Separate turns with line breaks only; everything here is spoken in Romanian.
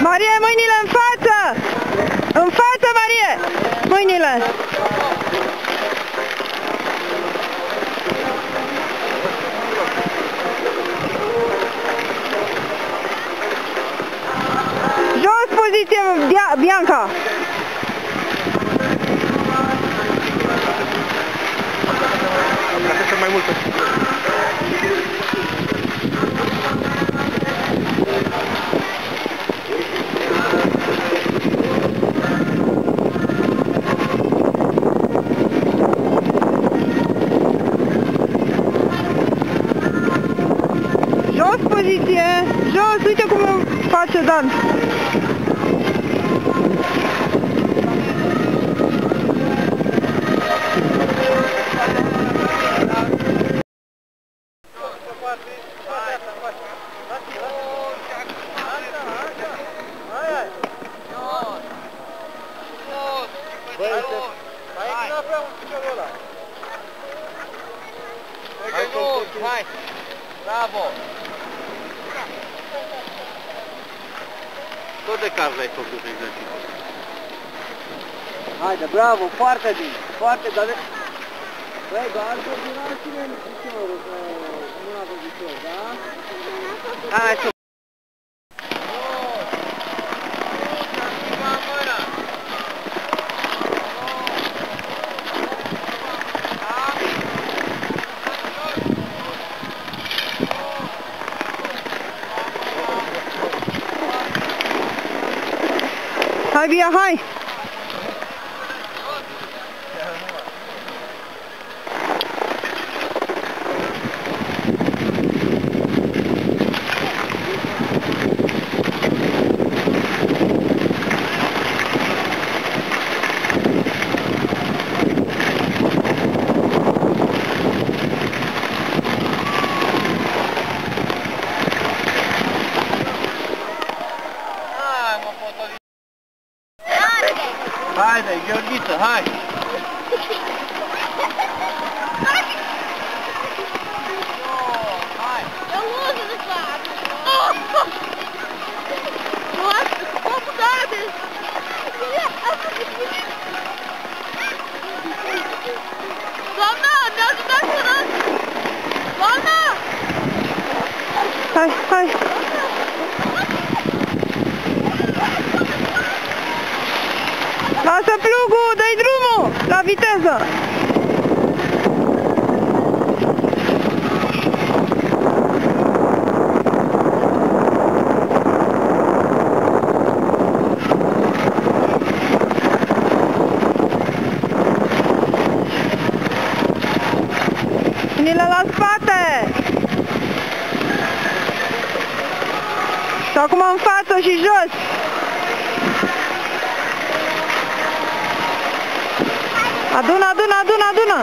Marie, mâinile în față! În față, Marie! Mâinile! Jos poziție, Bianca!
Mai multă.
Jos poziție! Jos! Uite cum face Dan!
Hai! Bravo! Tot de caz l-ai făcut exercițiul. Haide, bravo, foarte bine, foarte, dar... Băi, doar pe din altcine în piciorul, pe mâna pe picior, da? Hai să...
Hai, Bia, hai!
Haide, Gheorghiță, hai! Hai!
Eu uso de fato! Nossa, como sabe? Doamna, ne ajutați să răs! Doamna!
Hai, hai! Lasă plugul, dă-i drumul, la viteză! Mâinile la spate! Și acum în față și jos! Adună, adună, adună, adună!